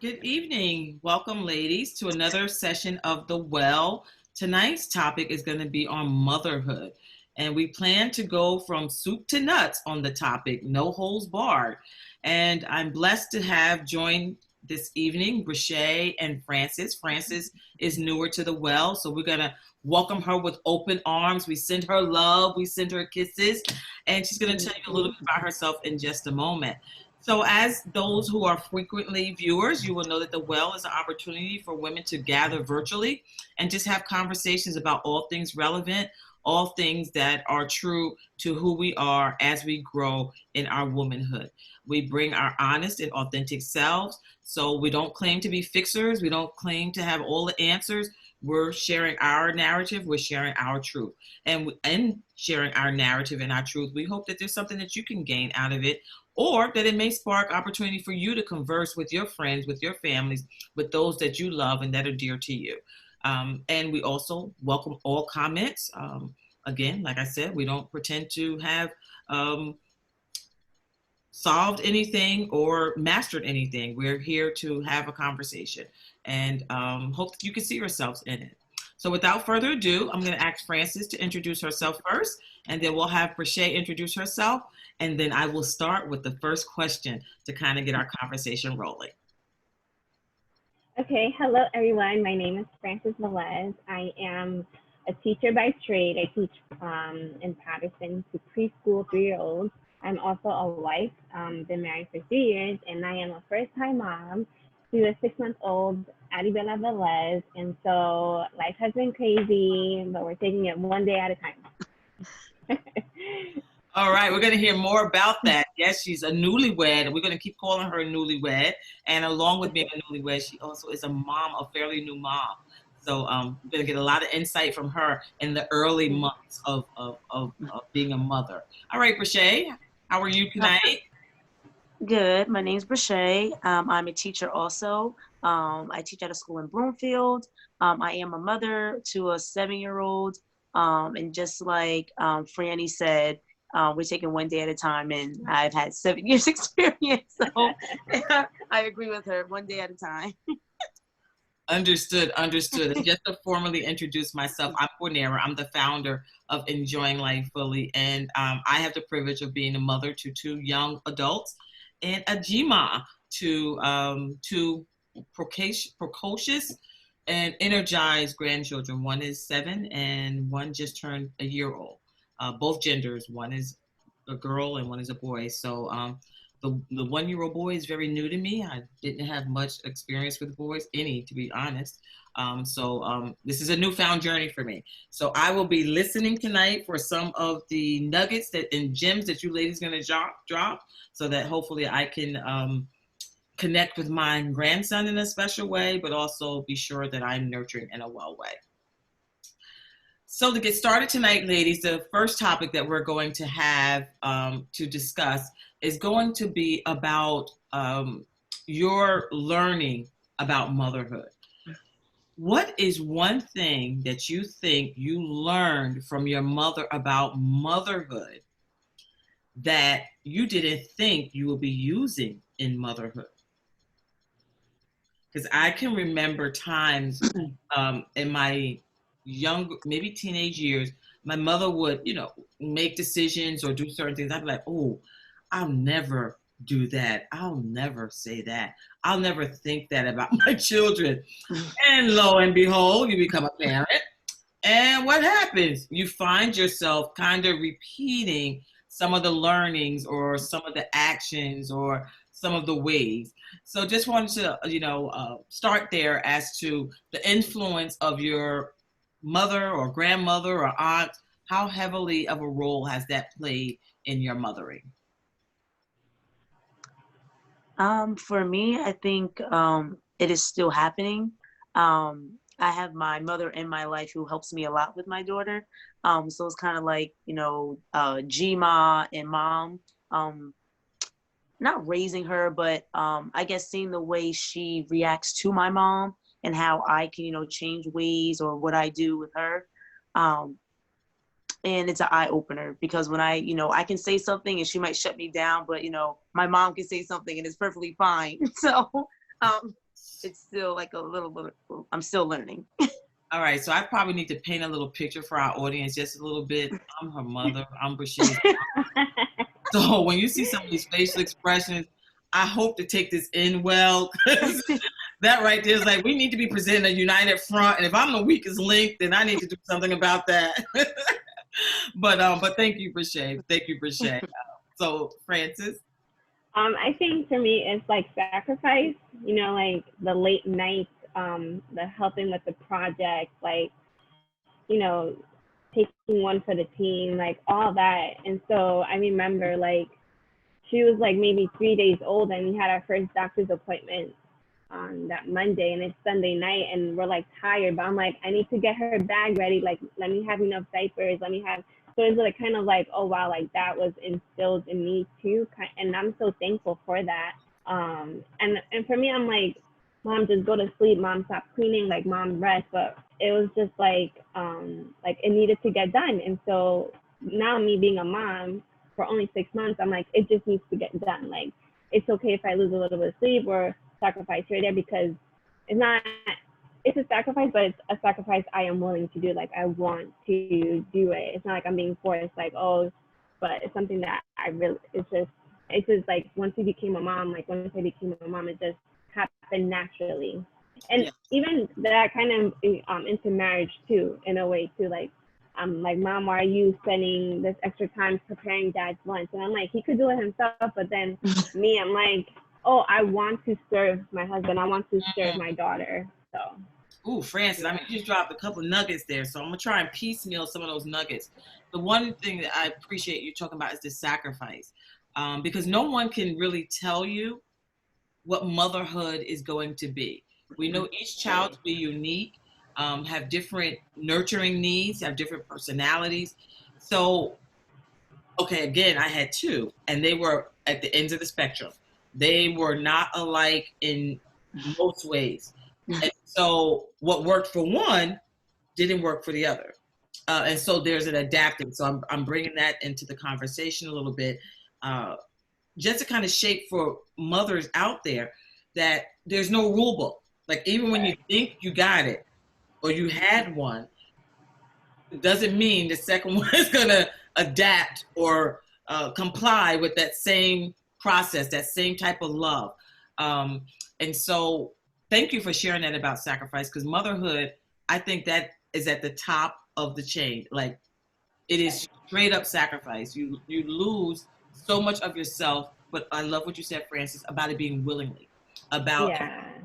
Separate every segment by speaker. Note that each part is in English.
Speaker 1: Good evening. Welcome, ladies, to another session of The Well. Tonight's topic is going to be on motherhood. And we plan to go from soup to nuts on the topic, no holds barred. And I'm blessed to have joined this evening Brashay and Frances. Frances is newer to The Well, so we're going to welcome her with open arms. We send her love, we send her kisses, and she's going to tell you a little bit about herself in just a moment. So, as those who are frequently viewers, you will know that The Well is an opportunity for women to gather virtually and just have conversations about all things relevant, all things that are true to who we are as we grow in our womanhood. We bring our honest and authentic selves. So, we don't claim to be fixers, we don't claim to have all the answers. We're sharing our narrative, we're sharing our truth. And in sharing our narrative and our truth, we hope that there's something that you can gain out of it, or that it may spark opportunity for you to converse with your friends, with your families, with those that you love and that are dear to you. And we also welcome all comments. Again, like I said, we don't pretend to have solved anything or mastered anything. We're here to have a conversation and hope that you can see yourselves in it. So without further ado, I'm going to ask Frances to introduce herself first, and then we'll have Brashay introduce herself, and then I will start with the first question to kind of get our conversation rolling.
Speaker 2: Okay, hello everyone. My name is Frances Velez. I am a teacher by trade. I teach in Patterson to preschool 3-year-olds. I'm also a wife, been married for 3 years, and I am a first-time mom to a 6-month-old Adibella Velez. And so life has been crazy, but we're taking it one day at a time.
Speaker 1: All right, we're going to hear more about that. Yes, she's a newlywed, and we're going to keep calling her a newlywed. And along with being a newlywed, she also is a mom, a fairly new mom. So we're going to get a lot of insight from her in the early months of being a mother. All right, Brashay, how are you tonight?
Speaker 3: Good. My name's Brashay. I'm a teacher also. I teach at a school in Bloomfield. I am a mother to a 7-year-old. And just like Franny said, we're taking one day at a time, and I've had 7 years experience. So I agree with her, one day at a time.
Speaker 1: Understood. And just to formally introduce myself, I'm Fornera. I'm the founder of Enjoying Life Fully, and I have the privilege of being a mother to 2 young adults and a GMA to 2 precocious and energized grandchildren. One is 7 and one just turned a year old. Both genders. One is a girl and one is a boy. So the 1-year-old boy is very new to me. I didn't have much experience with boys, any, to be honest. So this is a newfound journey for me. So I will be listening tonight for some of the nuggets and gems that you ladies are going to drop, so that hopefully I can connect with my grandson in a special way, but also be sure that I'm nurturing in a well way. So to get started tonight, ladies, the first topic that we're going to have to discuss is going to be about your learning about motherhood. What is one thing that you think you learned from your mother about motherhood that you didn't think you would be using in motherhood? Because I can remember times in my young, maybe teenage years, my mother would, make decisions or do certain things. I'd be like, oh, I'll never do that. I'll never say that. I'll never think that about my children. And lo and behold, you become a parent. And what happens? You find yourself kind of repeating some of the learnings or some of the actions or some of the ways. So just wanted to, start there as to the influence of your mother or grandmother or aunt. How heavily of a role has that played in your mothering?
Speaker 3: For me, I think it is still happening. I have my mother in my life who helps me a lot with my daughter. So it's kind of like, G-Ma and mom, not raising her, but I guess seeing the way she reacts to my mom and how I can, change ways or what I do with her. And it's an eye opener because when I can say something and she might shut me down, but my mom can say something and it's perfectly fine. So it's still like a little bit, I'm still learning.
Speaker 1: All right, so I probably need to paint a little picture for our audience just a little bit. I'm her mother. I'm Brashea's. So when you see some of these facial expressions, I hope to take this in well. 'Cause that right there is like, we need to be presenting a united front. And if I'm the weakest link, then I need to do something about that. But thank you, Brashay. Thank you, Brashay. So Francis?
Speaker 2: I think for me, it's like sacrifice, like the late nights, the helping with the project, like, you know, taking one for the team, like all that. And so I remember like she was like maybe 3 days old and we had our first doctor's appointment on that Monday and it's Sunday night and we're like tired, but I'm like, I need to get her bag ready. Like, let me have enough diapers. Let me have, so it's like kind of like, oh wow, like that was instilled in me too. And I'm so thankful for that. And for me, I'm like, mom, just go to sleep. Mom, stop cleaning. Like, mom, rest. But it was just like it needed to get done. And so now me being a mom for only 6 months, I'm like, it just needs to get done. Like, it's okay if I lose a little bit of sleep or sacrifice here or there because it's not, it's a sacrifice, but it's a sacrifice I am willing to do. Like, I want to do it. It's not like I'm being forced, like, oh, but it's something that I really, it's just like once you became a mom, like once I became a mom, it just happened naturally. And
Speaker 1: Yeah.
Speaker 2: even that kind of into marriage too, in a way too. Like, I'm like, mom, why are you spending this extra time preparing dad's lunch? And I'm like, he could do it himself, but then me, I'm like, oh, I want to serve my husband. I want to serve my daughter. So.
Speaker 1: Ooh, Francis, I mean, you just dropped a couple of nuggets there. So I'm going to try and piecemeal some of those nuggets. The one thing that I appreciate you talking about is the sacrifice. Because no one can really tell you what motherhood is going to be. We know each child to be unique, have different nurturing needs, have different personalities. So, okay, again, I had two, and they were at the ends of the spectrum. They were not alike in most ways. And so, what worked for one didn't work for the other. And so, there's an adapting. So, I'm bringing that into the conversation a little bit, just to kind of shape for mothers out there that there's no rule book. Like, even when you think you got it or you had one, it doesn't mean the second one is going to adapt or comply with that same process, that same type of love. And so thank you for sharing that about sacrifice, because motherhood, I think that is at the top of the chain. Like, it is straight up sacrifice. You lose so much of yourself, but I love what you said, Francis, about it being willingly, about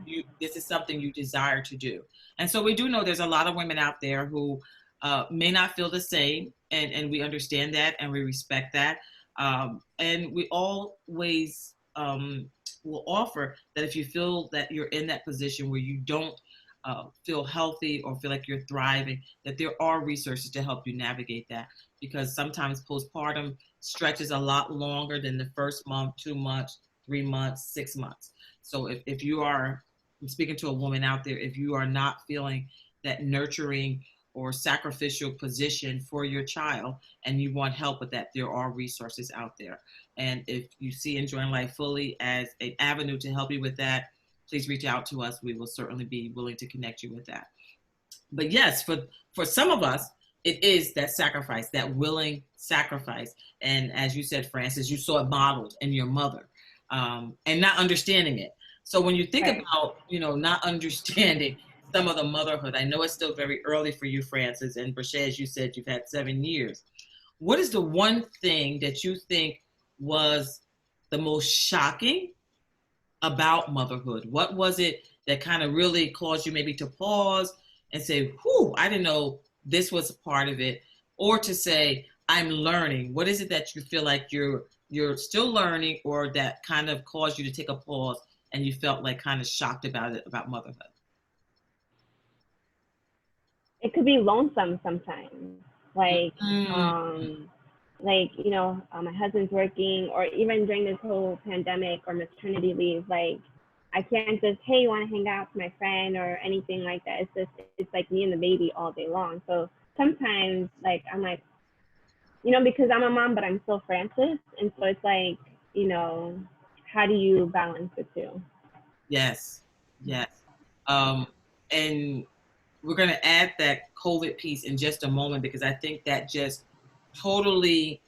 Speaker 1: you. This is something you desire to do. And so we do know there's a lot of women out there who may not feel the same, and we understand that and we respect that. And we always will offer that if you feel that you're in that position where you don't feel healthy or feel like you're thriving, that there are resources to help you navigate that, because sometimes postpartum stretches a lot longer than the first month, 2 months, 3 months, 6 months. So if you are, I'm speaking to a woman out there, if you are not feeling that nurturing or sacrificial position for your child and you want help with that, there are resources out there. And if you see Enjoying Life Fully as an avenue to help you with that, please reach out to us. We will certainly be willing to connect you with that. But yes, for some of us, it is that sacrifice, that willing sacrifice. And as you said, Francis, you saw it modeled in your mother, and not understanding it. So when you think about, not understanding some of the motherhood, I know it's still very early for you, Francis, and Brashay, as you said, you've had 7 years. What is the one thing that you think was the most shocking about motherhood? What was it that kind of really caused you maybe to pause and say, whew, I didn't know this was a part of it, or to say, I'm learning? What is it that you feel like you're still learning, or that kind of caused you to take a pause and you felt like kind of shocked about it, about motherhood?
Speaker 2: It could be lonesome sometimes. Like, my husband's working, or even during this whole pandemic or maternity leave, like, I can't just, hey, you want to hang out with my friend or anything like that. It's like me and the baby all day long. So sometimes, like, I'm like, because I'm a mom, but I'm still Francis. And so it's like, how do you balance the two?
Speaker 1: Yes. Yes. And we're going to add that COVID piece in just a moment because I think that just totally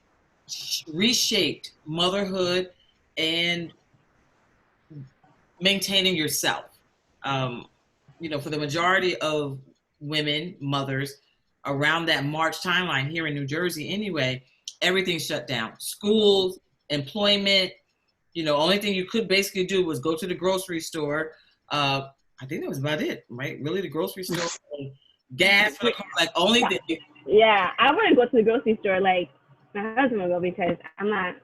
Speaker 1: reshaped motherhood and maintaining yourself. Um, for the majority of women, mothers, around that March timeline here in New Jersey anyway, everything shut down. Schools, employment, only thing you could basically do was go to the grocery store. I think that was about it, right? Really, the grocery store, gas for the car, like only thing.
Speaker 2: Yeah, I wouldn't go to the grocery store like my husband would go because I'm not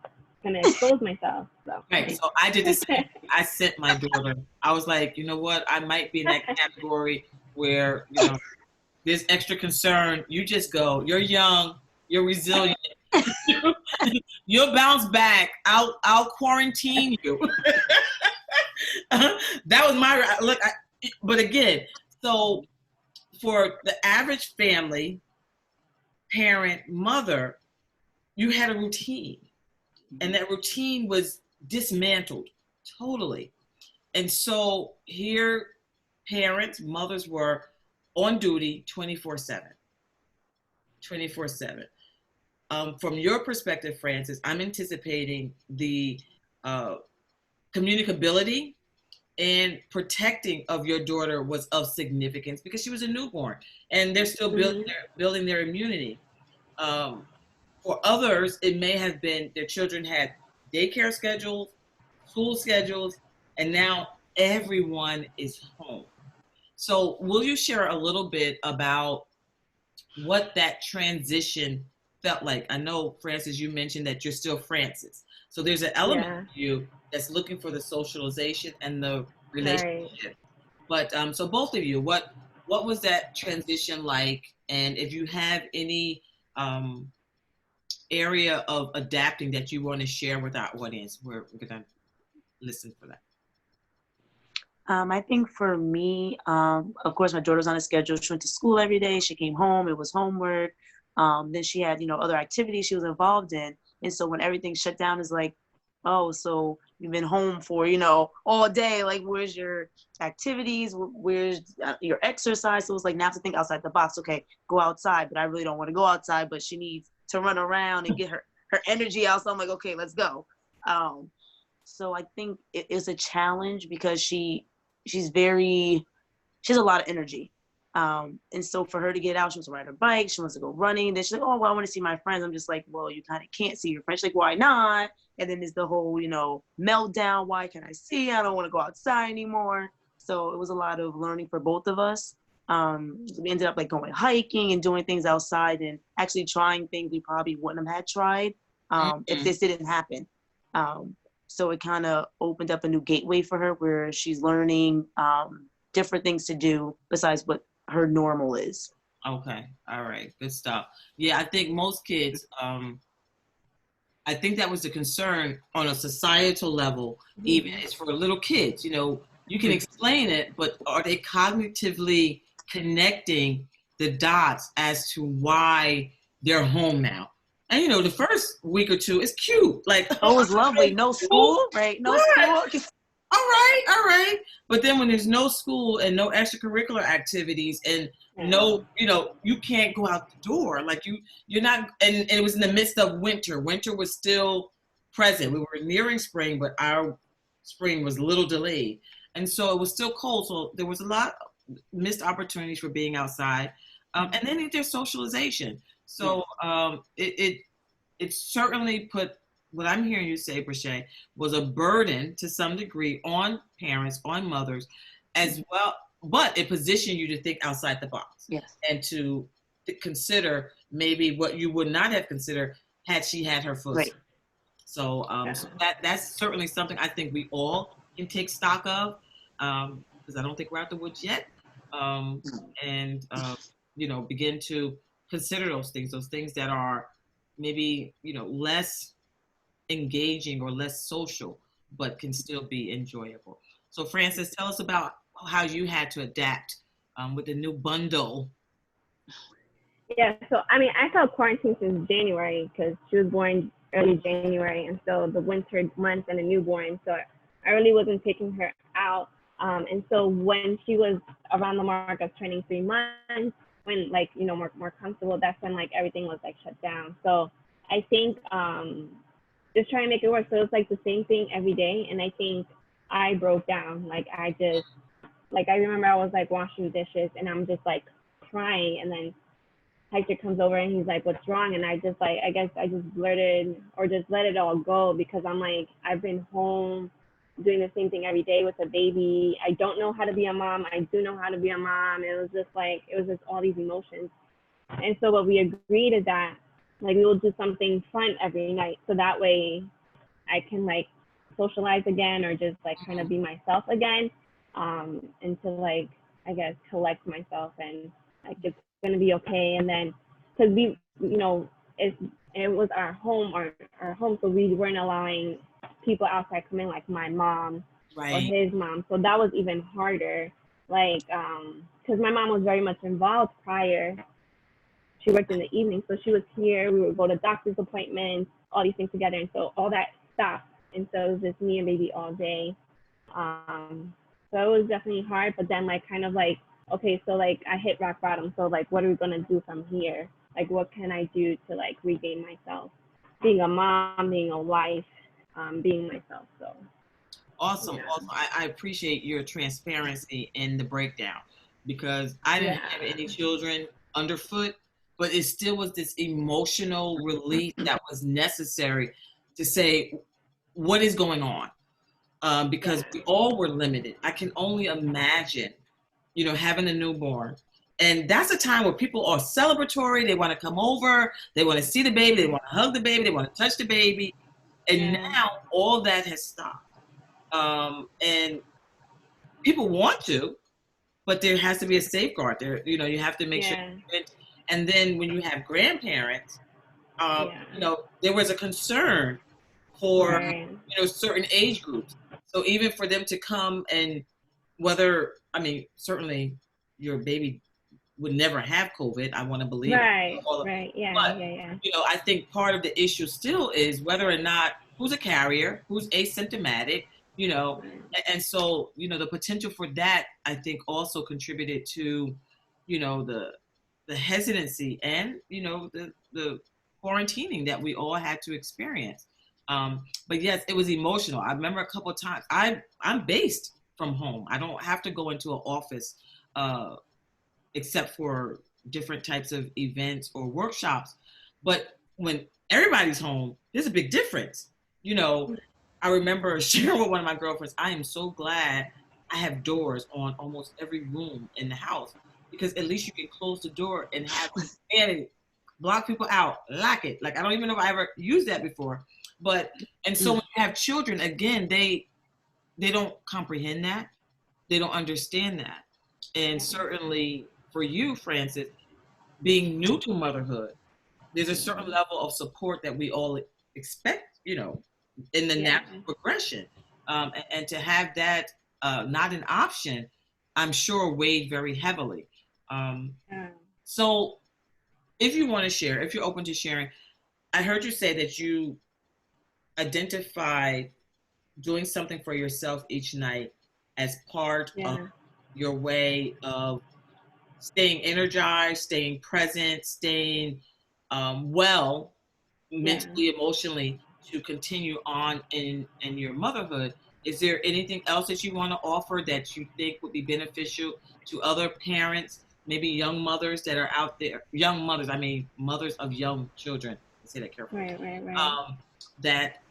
Speaker 2: gonna expose myself. So.
Speaker 1: Right. So I did the same. I sent my daughter. I was like, you know what? I might be in that category where there's extra concern. You just go. You're young. You're resilient. You'll bounce back. I'll quarantine you. That was my look. But again, so for the average family, parent, mother, you had a routine, and that routine was dismantled totally. And so here, parents, mothers were on duty 24/7. 24/7. From your perspective, Frances, I'm anticipating the communicability and protecting of your daughter was of significance because she was a newborn and they're still building their immunity. For others, it may have been their children had daycare schedules, school schedules, and now everyone is home. So will you share a little bit about what that transition felt like? I know, Frances, you mentioned that you're still Frances. So there's an element of you that's looking for the socialization and the relationship. Right. But so both of you, what was that transition like? And if you have any area of adapting that you want to share with our audience, we're going to listen for that.
Speaker 3: I think for me, of course, my daughter's on a schedule. She went to school every day. She came home. It was homework. Then she had, other activities she was involved in. And so when everything shut down, it's like, oh, so you've been home for, all day. Like, where's your activities? Where's your exercise? So it was like, now I have to think outside the box. Okay, go outside, but I really don't want to go outside. But she needs to run around and get her energy out. So I'm like, okay, let's go. So I think it is a challenge because she has a lot of energy. And so for her to get out, she wants to ride her bike, she wants to go running. Then she's like, oh, well, I want to see my friends. I'm just like, well, you kind of can't see your friends. She's like, why not? And then there's the whole, meltdown. Why can't I see? I don't want to go outside anymore. So it was a lot of learning for both of us. We ended up like going hiking and doing things outside and actually trying things we probably wouldn't have had tried if this didn't happen. So it kind of opened up a new gateway for her where she's learning different things to do besides what her normal is.
Speaker 1: Okay. All right. Good stuff. Yeah, I think most kids, I think that was the concern on a societal level, even as for little kids, you can explain it, but are they cognitively connecting the dots as to why they're home now? And the first week or two is cute. Like,
Speaker 3: oh, it was lovely. No school, right? No school.
Speaker 1: All right. But then when there's no school and no extracurricular activities and no, you can't go out the door. Like you're not, and it was in the midst of winter. Winter was still present. We were nearing spring, but our spring was a little delayed. And so it was still cold. So there was a lot of missed opportunities for being outside. And then there's socialization. So it certainly put, what I'm hearing you say, Brashay, was a burden to some degree on parents, on mothers as well, but it positioned you to think outside the box.
Speaker 3: Yes.
Speaker 1: And to consider maybe what you would not have considered had she had her foot. Right. So, so that's certainly something I think we all can take stock of, because I don't think we're out the woods yet, and begin to consider those things that are maybe less engaging or less social, but can still be enjoyable. So Frances, tell us about how you had to adapt with the new bundle.
Speaker 2: Yeah, so I felt quarantined since January because she was born early January, and so the winter months and the newborn, so I really wasn't taking her out And so when she was around the mark of turning 3 months, when like, you know, more comfortable, that's when like everything was like shut down. So I think just trying to make it work. So it's like the same thing every day. And I think I broke down. Like I just, like I remember I was like washing dishes and I'm just like crying, and then Hector comes over and he's like, "What's wrong?" And I just like, I guess I just blurted or just let it all go, because I'm like, I've been home doing the same thing every day with a baby. I don't know how to be a mom. I do know how to be a mom. It was just like, it was just all these emotions. And so what we agreed is that like we will do something fun every night, so that way I can like socialize again or just like kind of be myself again, and to like, I guess, collect myself and like it's gonna be okay. And then because we, you know, it was our home, our home, so we weren't allowing people outside come in, like my mom or
Speaker 1: Right.
Speaker 2: his mom. So that was even harder. Like, because my mom was very much involved prior. She worked in the evening, so she was here. We would go to doctor's appointments, all these things together, and so all that stopped. And so it was just me and baby all day. So it was definitely hard, but then like kind of like, okay, so like I hit rock bottom. So like, what are we gonna do from here? Like, what can I do to like regain myself? Being a mom, being a wife, being myself. So
Speaker 1: Awesome.
Speaker 2: yeah,
Speaker 1: Also, I appreciate your transparency in the breakdown, because I didn't have
Speaker 2: yeah,
Speaker 1: any children underfoot, but it still was this emotional relief that was necessary to say, what is going on? Because
Speaker 2: yeah,
Speaker 1: we all were limited. I can only imagine, you know, having a newborn. And that's a time where people are celebratory. They want to come over. They want to see the baby. They want to hug the baby. They want to touch the baby. And
Speaker 2: yeah,
Speaker 1: now all that has stopped. And people want to, but there has to be a safeguard there. You know, you have to make sure.
Speaker 2: yeah,
Speaker 1: And then when you have grandparents,
Speaker 2: yeah,
Speaker 1: you know, there was a concern for,
Speaker 2: right,
Speaker 1: you know, certain age groups. So even for them to come and whether, I mean, certainly your baby would never have COVID. I want to believe it.
Speaker 2: right,
Speaker 1: All of,
Speaker 2: right, yeah,
Speaker 1: but
Speaker 2: yeah, yeah,
Speaker 1: you know, I think part of the issue still is whether or not who's a carrier, who's asymptomatic, you know,
Speaker 2: right,
Speaker 1: and so you know the potential for that I think also contributed to, you know, the hesitancy and you know the quarantining that we all had to experience. But yes, it was emotional. I remember a couple of times. I'm based from home. I don't have to go into an office. Except for different types of events or workshops. But when everybody's home, there's a big difference. You know, I remember sharing with one of my girlfriends, I am so glad I have doors on almost every room in the house, because at least you can close the door and have and block people out, lock it. Like I don't even know if I ever used that before. But and so when you have children, again, they don't comprehend that. They don't understand that. And
Speaker 2: yeah,
Speaker 1: certainly for you, Francis, being new to motherhood, there's a certain level of support that we all expect, you know, in the
Speaker 2: yeah,
Speaker 1: natural progression. And to have that not an option, I'm sure weighed very heavily. Um,
Speaker 2: yeah,
Speaker 1: so if you want to share, if you're open to sharing, I heard you say that you identified doing something for yourself each night as part of
Speaker 2: yeah,
Speaker 1: your way of staying energized, staying present, staying well
Speaker 2: yeah.
Speaker 1: mentally, emotionally to continue on in your motherhood. Is there anything else that you want to offer that you think would be beneficial to other parents, maybe young mothers that are out there? Young mothers, I mean mothers of young children. I say that carefully.
Speaker 2: Right, right, right.
Speaker 1: That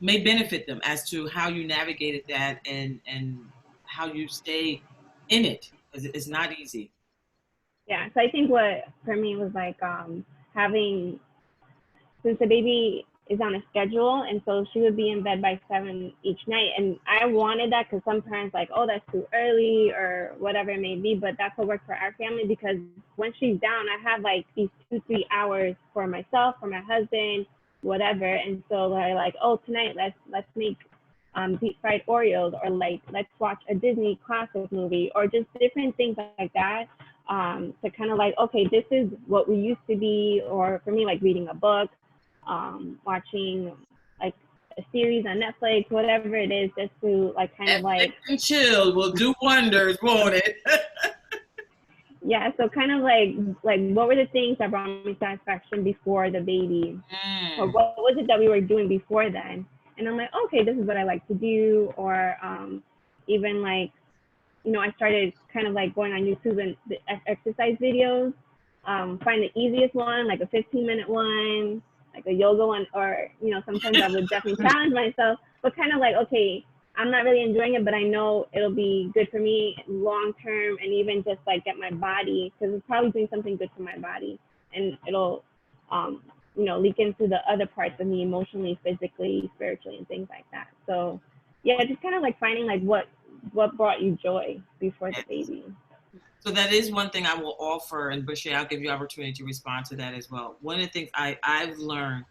Speaker 1: may benefit them as to how you navigated that and how you stay in it, because it's not easy.
Speaker 2: Yeah. So I think what for me was like having, since the baby is on a schedule, and so she would be in bed by 7 each night, and I wanted that because some parents like, oh, that's too early or whatever it may be, but that's what worked for our family, because when she's down, I have like these 2-3 hours for myself, for my husband, whatever. And so I like, oh, tonight let's make deep fried Oreos, or like let's watch a Disney classic movie, or just different things like that, to kind of like, okay, this is what we used to be, or for me, like reading a book, watching like a series on Netflix, whatever it is, just to like kind of like
Speaker 1: Netflix and chill will do wonders, won't it?
Speaker 2: yeah. So kind of like what were the things that brought me satisfaction before the baby, or what was it that we were doing before then? And I'm like, okay, this is what I like to do, or even like, you know, I started kind of like going on YouTube and the exercise videos. Find the easiest one, like a 15-minute one, like a yoga one, or, you know, sometimes I would definitely challenge myself, but kind of like, okay, I'm not really enjoying it, but I know it'll be good for me long term, and even just like get my body, because it's probably doing something good for my body, and it'll, you know, leak into the other parts of me emotionally, physically, spiritually, and things like that. So yeah, just kind of like finding like what brought you joy before the baby.
Speaker 1: So that is one thing I will offer, and Bushy, I'll give you opportunity to respond to that as well. One of the things I've learned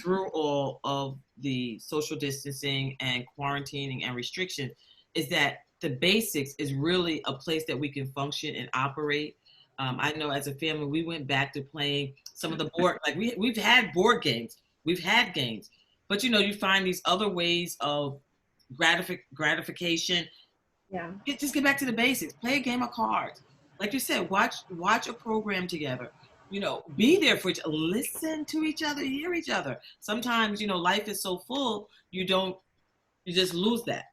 Speaker 1: through all of the social distancing and quarantining and restriction is that the basics is really a place that we can function and operate. I know as a family, we went back to playing some of the board, like we've had board games, we've had games, but you know, you find these other ways of gratification.
Speaker 2: Yeah.
Speaker 1: Just get back to the basics. Play a game of cards. Like you said, watch a program together. You know, be there for each other. Listen to each other, hear each other. Sometimes, you know, life is so full, you just lose that.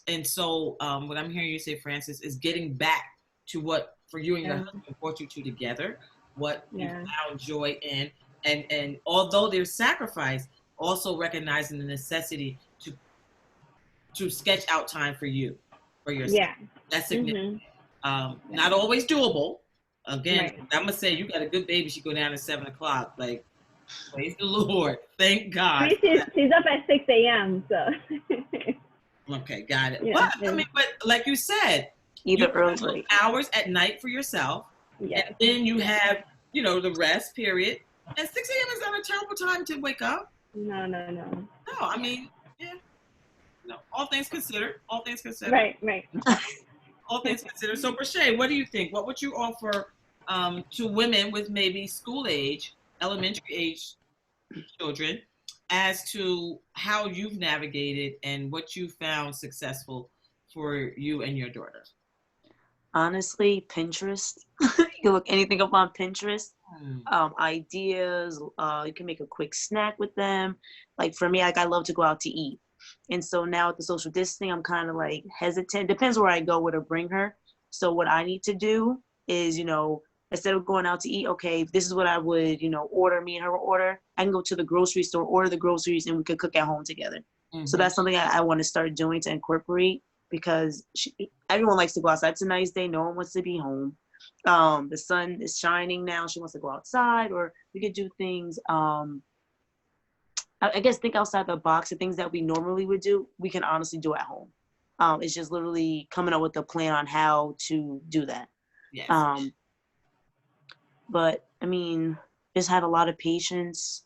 Speaker 1: And so what I'm hearing you say, Frances, is getting back to what for you and your husband brought you two together, what you found joy in. And although there's sacrifice, also recognizing the necessity to sketch out time for you, for yourself.
Speaker 2: Yeah.
Speaker 1: That's significant. Not always doable. Again,
Speaker 2: Right.
Speaker 1: I'm gonna say you got a good baby. She go down at 7 o'clock. Like, praise the Lord. Thank God.
Speaker 2: She's up at 6 a.m. So.
Speaker 1: Okay, got it.
Speaker 2: Yeah,
Speaker 1: but I mean, but like you said,
Speaker 3: Either
Speaker 1: you
Speaker 3: early.
Speaker 1: have hours at night for yourself,
Speaker 2: Yes.
Speaker 1: and then you have, you know, the rest period. And 6 a.m. is not a terrible time to wake up.
Speaker 2: No.
Speaker 1: No, I mean, yeah. No, all things considered. All things considered.
Speaker 2: Right.
Speaker 1: All things considered. So, Brashay, what do you think? What would you offer to women with maybe school age, elementary age children, as to how you've navigated and what you found successful for you and your daughter?
Speaker 3: Honestly, Pinterest. You can look anything up on Pinterest. Ideas. You can make a quick snack with them. Like for me, like I love to go out to eat. And so now with the social distancing, I'm kind of like hesitant. Depends where I go, where to bring her. So what I need to do is, you know, instead of going out to eat, okay, this is what I would, you know, order, me and her will order. I can go to the grocery store, order the groceries, and we could cook at home together. Mm-hmm. So that's something I want to start doing to incorporate, because everyone likes to go outside. It's a nice day. No one wants to be home. The sun is shining now. She wants to go outside, or we could do things, I guess think outside the box. The things that we normally would do, we can honestly do at home. It's just literally coming up with a plan on how to do that.
Speaker 1: Yes.
Speaker 3: But I mean, just have a lot of patience,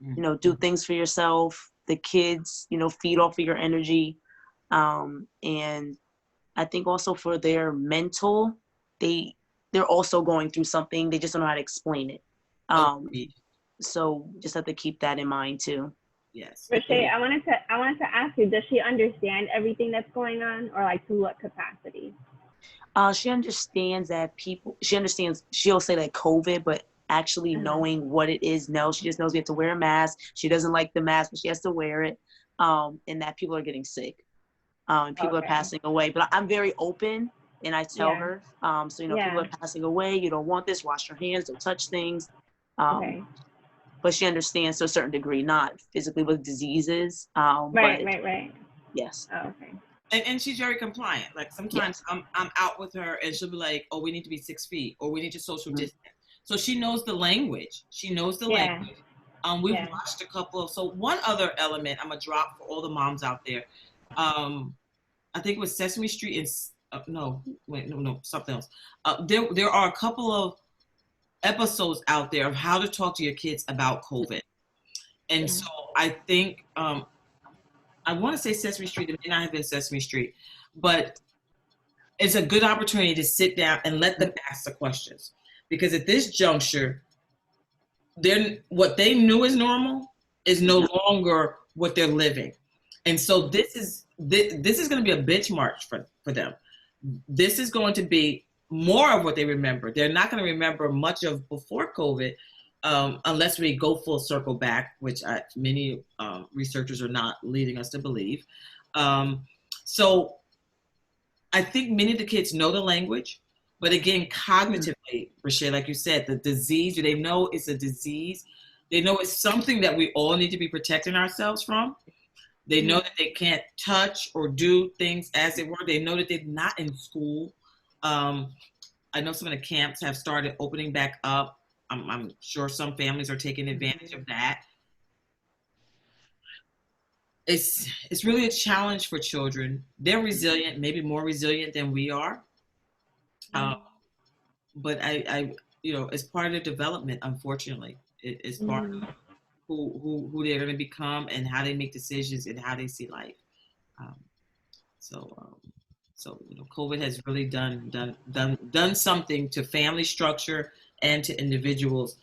Speaker 3: you know, do things for yourself, the kids, you know, feed off of your energy. And I think also for their mental, they're also going through something. They just don't know how to explain it. So just have to keep that in mind too.
Speaker 1: Yes.
Speaker 2: Brashay, I wanted to ask you, does she understand everything that's going on, or like to what capacity?
Speaker 3: She understands that she'll say like COVID, but actually knowing what it is, no, she just knows we have to wear a mask. She doesn't like the mask, but she has to wear it. And that people are getting sick. And people are passing away. But I'm very open, and I tell her, so, you know, people are passing away. You don't want this. Wash your hands. Don't touch things. But she understands to a certain degree, not physically with diseases.
Speaker 2: Right.
Speaker 3: Yes.
Speaker 2: Oh, okay.
Speaker 1: And she's very compliant. Like sometimes I'm out with her and she'll be like, oh, we need to be 6 feet, or we need to social distance. So she knows the language. Language. We've watched a couple of, so one other element I'm gonna drop for all the moms out there. I think it was Sesame Street and no, something else. There are a couple of episodes out there of how to talk to your kids about COVID. And so I think, I want to say Sesame Street, it may not have been Sesame Street, but it's a good opportunity to sit down and let them ask the questions. Because at this juncture, what they knew is normal is no longer what they're living. And so this is going to be a benchmark for them. This is going to be more of what they remember. They're not going to remember much of before COVID, unless we go full circle back, which many researchers are not leading us to believe. So I think many of the kids know the language, but again, cognitively, Rashay, like you said, the disease, do they know it's a disease? They know it's something that we all need to be protecting ourselves from. They know that they can't touch or do things as it were. They know that they're not in school. I know some of the camps have started opening back up. I'm sure some families are taking advantage of that. It's really a challenge for children. They're resilient, maybe more resilient than we are. But I it's part of their development, unfortunately. It's part of who they're going to become and how they make decisions and how they see life. So COVID has really done something to family structure and to individuals,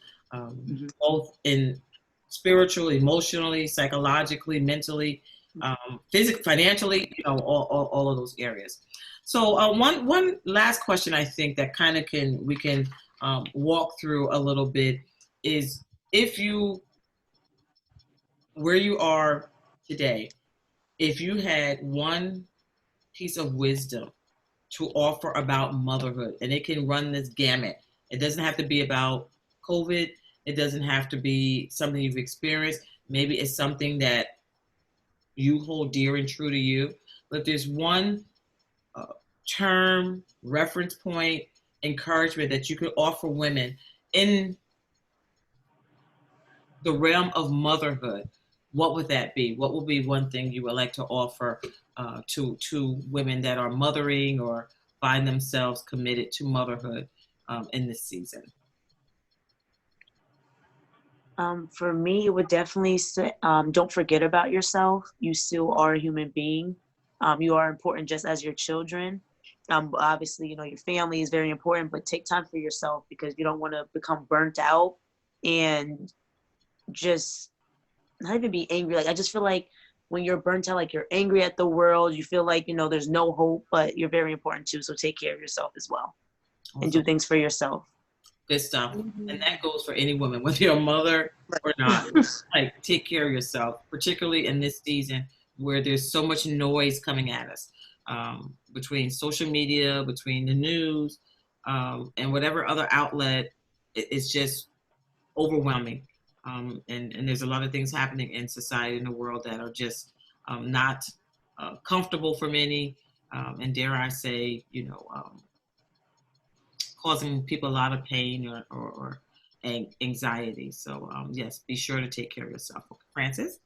Speaker 1: both in spiritually, emotionally, psychologically, mentally, physically, financially, all of those areas. So one last question I think that kind of we can walk through a little bit is, where you are today, if you had one piece of wisdom to offer about motherhood, and it can run this gamut. It doesn't have to be about COVID. It doesn't have to be something you've experienced. Maybe it's something that you hold dear and true to you. But if there's one term, reference point, encouragement that you could offer women in the realm of motherhood, what would that be? What would be one thing you would like to offer to women that are mothering or find themselves committed to motherhood in this season?
Speaker 3: For me, it would definitely say, don't forget about yourself. You still are a human being. You are important just as your children. Obviously, your family is very important, but take time for yourself, because you don't want to become burnt out and just not even be angry. Like, I just feel like when you're burnt out, like you're angry at the world, you feel like, there's no hope, but you're very important too. So take care of yourself as well. Awesome. And do things for yourself.
Speaker 1: Good stuff. And that goes for any woman, whether you're a mother or not. Like, take care of yourself, particularly in this season where there's so much noise coming at us, between social media, between the news, and whatever other outlet. It's just overwhelming. And there's a lot of things happening in society, in the world, that are just not comfortable for many, and dare I say, causing people a lot of pain or anxiety. So yes, be sure to take care of yourself. Frances?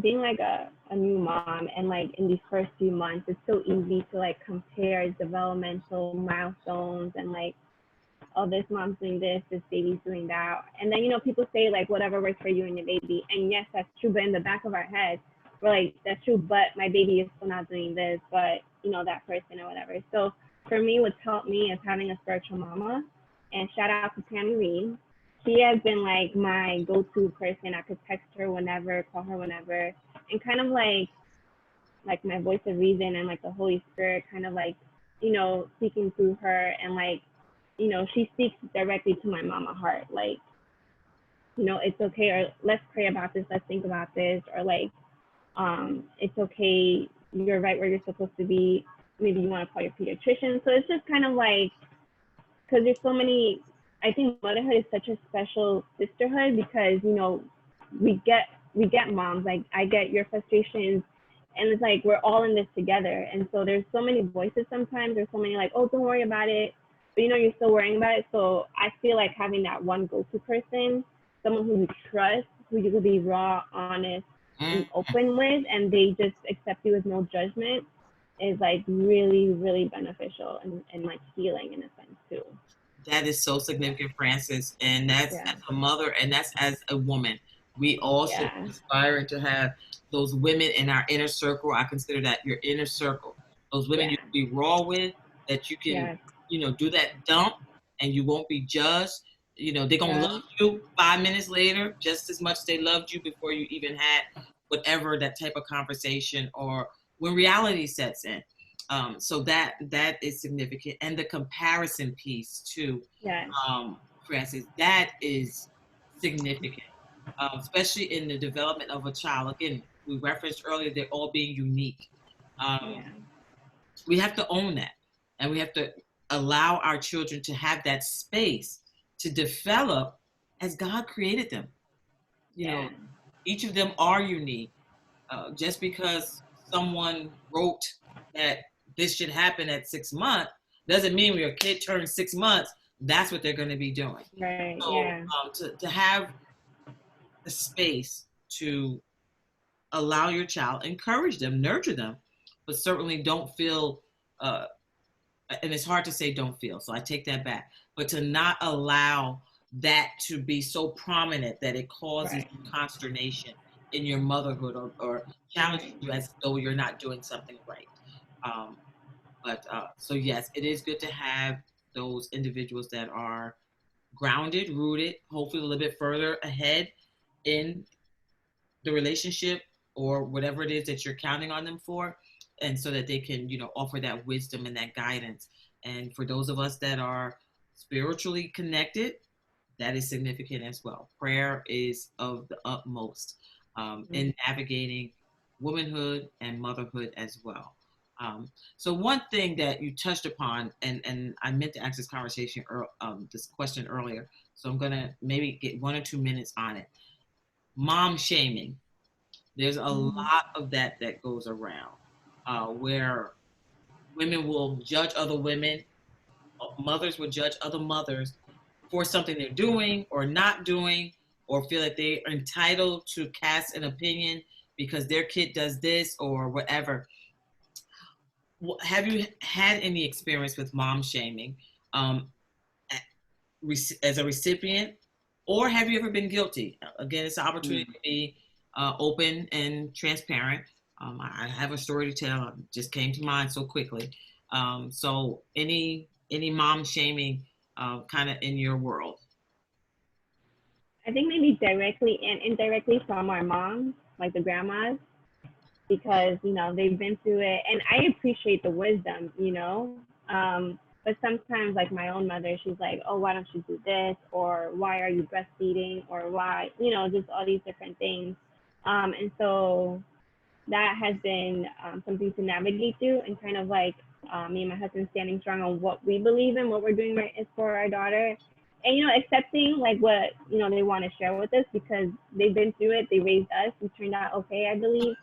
Speaker 2: Being like a new mom, and like in these first few months, it's so easy to like compare developmental milestones and like, oh, this mom's doing this baby's doing that. And then, people say like, whatever works for you and your baby. And yes, that's true. But in the back of our head, we're like, that's true, but my baby is still not doing this, but that person or whatever. So for me, what's helped me is having a spiritual mama. And shout out to Tammy Reed. She has been like my go-to person. I could text her whenever, call her whenever, and kind of like my voice of reason and like the Holy Spirit kind of like, speaking through her, and like, she speaks directly to my mama heart. Like, it's okay, or let's pray about this, let's think about this, or like, it's okay, you're right where you're supposed to be. Maybe you want to call your pediatrician. So it's just kind of like, because there's so many, I think motherhood is such a special sisterhood, because, we get moms, like I get your frustrations, and it's like, we're all in this together. And so there's so many voices sometimes, there's so many like, oh, don't worry about it, but you're still worrying about it. So I feel like having that one go-to person, someone who you trust, who you could be raw, honest, and open with, and they just accept you with no judgment, is like really, really beneficial and like healing in a sense too.
Speaker 1: That is so significant, Frances. And that's as a mother, and that's as a woman. We all should aspire to have those women in our inner circle. I consider that your inner circle. Those women you can be raw with, that you can, do that dump and you won't be judged. They're going to love you 5 minutes later just as much as they loved you before you even had whatever that type of conversation, or when reality sets in. So that is significant. And the comparison piece too,
Speaker 2: Yeah.
Speaker 1: Francis, that is significant, especially in the development of a child. Again, we referenced earlier, they're all being unique.
Speaker 2: Yeah.
Speaker 1: We have to own that, and we have to allow our children to have that space to develop as God created them. You know, each of them are unique. Just because someone wrote that this should happen at 6 months doesn't mean when your kid turns 6 months, that's what they're going to be doing.
Speaker 2: Right.
Speaker 1: So
Speaker 2: Yeah.
Speaker 1: to have the space to allow your child, encourage them, nurture them, but certainly don't feel, and it's hard to say don't feel, so I take that back, but to not allow that to be so prominent that it causes consternation in your motherhood, or challenges you as though you're not doing something right. So yes, it is good to have those individuals that are grounded, rooted, hopefully a little bit further ahead in the relationship or whatever it is that you're counting on them for, and so that they can, offer that wisdom and that guidance. And for those of us that are spiritually connected, that is significant as well. Prayer is of the utmost in navigating womanhood and motherhood as well. So one thing that you touched upon, and I meant to ask this question earlier, so I'm gonna maybe get 1 or 2 minutes on it. Mom shaming. There's a lot of that goes around, where women will judge other women, mothers will judge other mothers for something they're doing or not doing, or feel like they are entitled to cast an opinion because their kid does this or whatever. Have you had any experience with mom shaming as a recipient, or have you ever been guilty? Again, it's an opportunity to be open and transparent. I have a story to tell. It just came to mind so quickly. So any mom shaming kind of in your world?
Speaker 2: I think maybe directly and indirectly from our moms, like the grandmas, because they've been through it, and I appreciate the wisdom. But sometimes, like my own mother, she's like, "Oh, why don't you do this?" Or "Why are you breastfeeding?" Or "Why?" Just all these different things. And so that has been something to navigate through, and kind of like me and my husband standing strong on what we believe in, what we're doing right is for our daughter, and accepting like what they want to share with us, because they've been through it, they raised us, we turned out okay, I believe.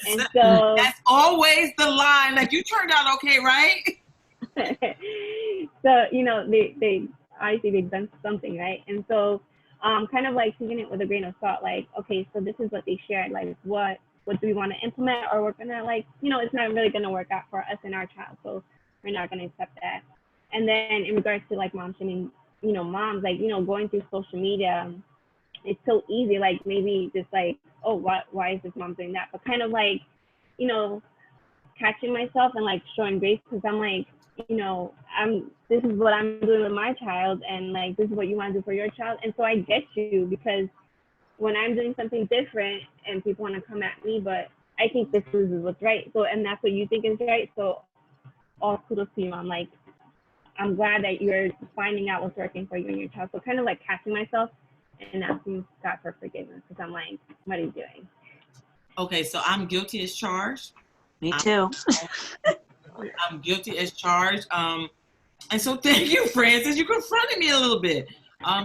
Speaker 2: And so
Speaker 1: that's always the line, like, you turned out okay, right?
Speaker 2: So they obviously they've done something right, and so kind of like taking it with a grain of salt, like, okay, so this is what they shared, like what do we want to implement, or we're gonna, like, it's not really gonna work out for us and our child, so we're not gonna accept that. And then in regards to like mom shaming, moms, like, going through social media, it's so easy, like maybe just like, oh, why is this mom doing that? But kind of like, catching myself and like showing grace, because I'm like, this is what I'm doing with my child, and like this is what you want to do for your child. And so I get you, because when I'm doing something different and people want to come at me, but I think this is what's right. So, and that's what you think is right. So all kudos to you. I'm glad that you're finding out what's working for you and your child. So kind of like catching myself and asking God for forgiveness, because I'm like, what are you doing?
Speaker 1: Okay, so I'm guilty as charged.
Speaker 3: Me too.
Speaker 1: I'm guilty as charged. And so thank you, Francis. You confronted me a little bit,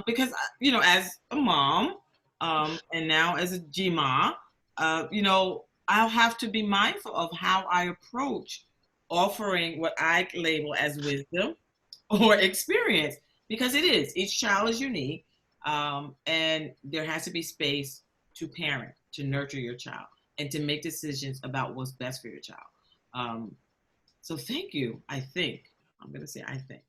Speaker 1: because as a mom, and now as a GMA, I'll have to be mindful of how I approach offering what I label as wisdom or experience, because each child is unique, and there has to be space to parent, to nurture your child, and to make decisions about what's best for your child. So thank you. I think I'm gonna say I think.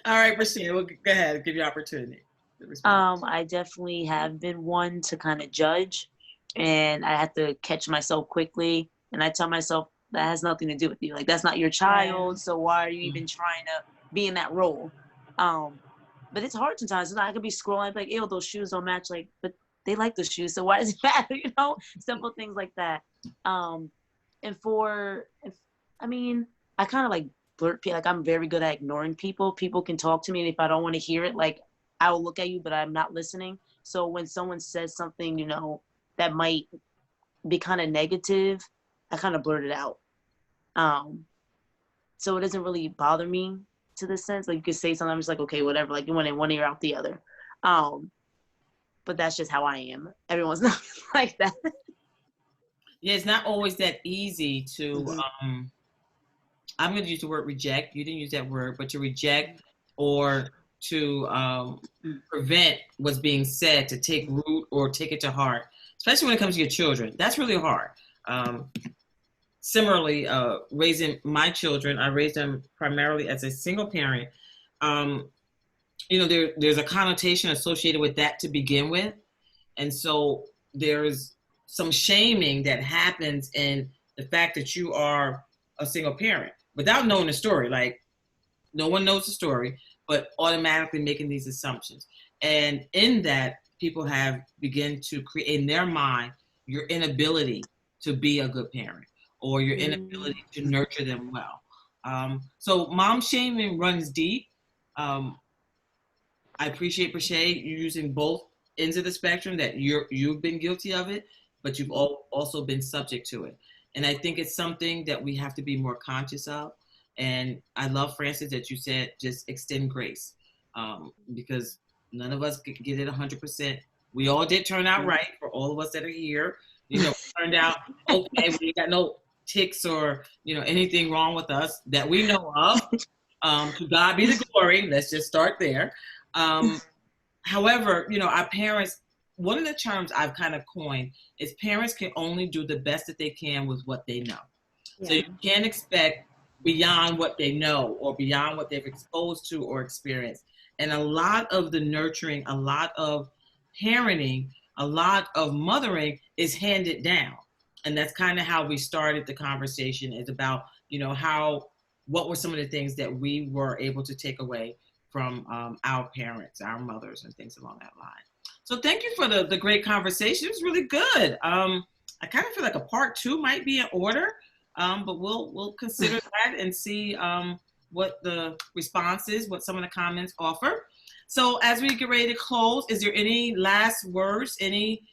Speaker 1: All right, Rashida, well, go ahead, give you opportunity to respond.
Speaker 3: I definitely have been one to kind of judge, and I have to catch myself quickly, and I tell myself that has nothing to do with you. Like, that's not your child, so why are you even trying to be in that role? But it's hard sometimes. I could be scrolling, like, ew, those shoes don't match. Like, but they like the shoes, so why does it matter? You know, simple things like that. And I mean, I kind of like like I'm very good at ignoring people. People can talk to me, and if I don't want to hear it, like I will look at you, but I'm not listening. So when someone says something, you know, that might be kind of negative, I kind of blurt it out. So it doesn't really bother me to the sense, like you could say something, I'm just like, okay, whatever, like you want in one ear out the other. But that's just how I am. Everyone's not like that.
Speaker 1: Yeah, it's not always that easy to, I'm going to use the word reject. You didn't use that word, but to reject or to prevent what's being said, to take root or take it to heart, especially when it comes to your children. That's really hard. Similarly, raising my children, I raised them primarily as a single parent. You know, there's a connotation associated with that to begin with. And so there's some shaming that happens in the fact that you are a single parent without knowing the story. Like, no one knows the story, but automatically making these assumptions. And in that, people have begun to create in their mind your inability to be a good parent or your inability to nurture them well. So mom shaming runs deep. I appreciate, Brashay, you using both ends of the spectrum, that you've been guilty of it, but you've also been subject to it. And I think it's something that we have to be more conscious of. And I love, Francis, that you said just extend grace, because none of us get it 100%. We all did turn out right, for all of us that are here. You know, turned out okay. We got no ticks or, you know, anything wrong with us that we know of. To God be the glory. Let's just start there. However, you know, our parents, one of the terms I've kind of coined is parents can only do the best that they can with what they know. Yeah. So you can't expect beyond what they know or beyond what they've exposed to or experienced. And a lot of the nurturing, a lot of parenting, a lot of mothering is handed down. And that's kind of how we started the conversation, is about, you know, what were some of the things that we were able to take away from our parents, our mothers, and things along that line. So thank you for the great conversation. It was really good. I kind of feel like a part 2 might be in order, but we'll consider that and see what the response is, what some of the comments offer. So as we get ready to close, is there any last words, any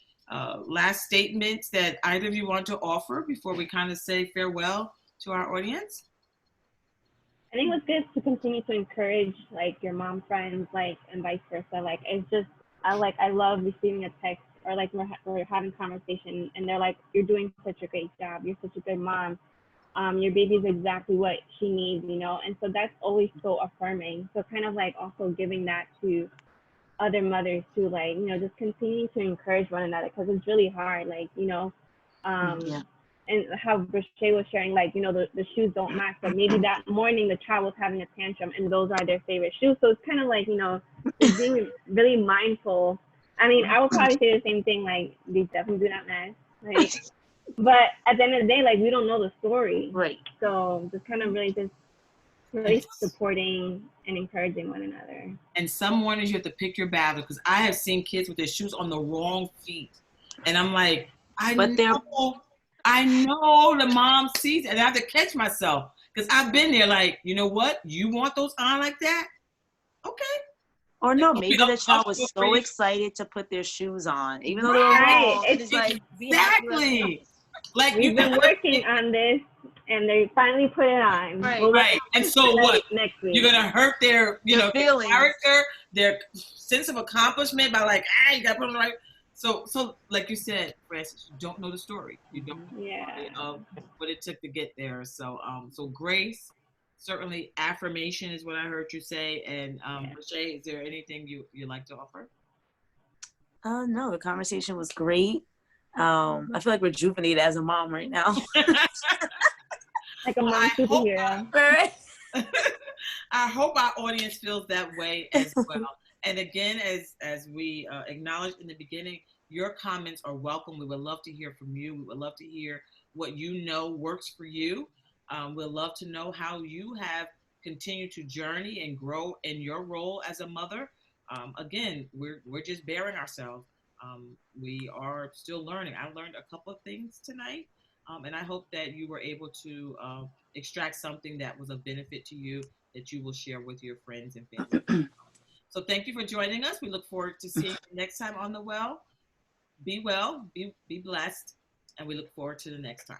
Speaker 1: last statements that either of you want to offer before we kind of say farewell to our audience?
Speaker 2: I think it's good to continue to encourage like your mom friends, like, and vice versa. Like, it's just, I love receiving a text or like we're having conversation and they're like, you're doing such a great job. You're such a good mom. Your baby's exactly what she needs, you know? And so that's always so affirming. So kind of like also giving that to other mothers too, like, you know, just continue to encourage one another, because it's really hard, like, you know, and how Brashay was sharing, like, you know, the shoes don't match, but maybe that morning the child was having a tantrum and those are their favorite shoes. So it's kind of like, you know, just being really mindful. I mean, I would probably say the same thing, like, these definitely do not match. Like, but at the end of the day, like, we don't know the story.
Speaker 3: Right.
Speaker 2: So just kind of really supporting and encouraging one another.
Speaker 1: And some mornings you have to pick your battle, because I have seen kids with their shoes on the wrong feet. And I'm like, I know the mom sees it, and I have to catch myself, because I've been there, like, you know what? You want those on like that? Okay.
Speaker 3: Or no, maybe the child was so excited to put their shoes on, even though they were wrong.
Speaker 2: It's
Speaker 3: like,
Speaker 1: exactly. Like,
Speaker 2: we've been working on this, and they finally put it on.
Speaker 3: Right.
Speaker 1: Right. And so what?
Speaker 2: Next week.
Speaker 1: You're gonna hurt their, their character, their sense of accomplishment by like, you gotta put them right. So like you said, Francis, you don't know the story. You don't know the story of what it took to get there. So so grace, certainly affirmation is what I heard you say. And Brashay, is there anything you'd like to offer?
Speaker 3: No, the conversation was great. I feel like rejuvenated as a mom right now.
Speaker 2: Like a mom superhero.
Speaker 1: I hope our audience feels that way as well. And again, as we acknowledged in the beginning, your comments are welcome. We would love to hear from you. We would love to hear what you know works for you. We'd love to know how you have continued to journey and grow in your role as a mother. Again, we're just bearing ourselves. We are still learning. I learned a couple of things tonight, and I hope that you were able to extract something that was of benefit to you that you will share with your friends and family. So thank you for joining us. We look forward to seeing you next time on The Well. Be well, be blessed, and we look forward to the next time.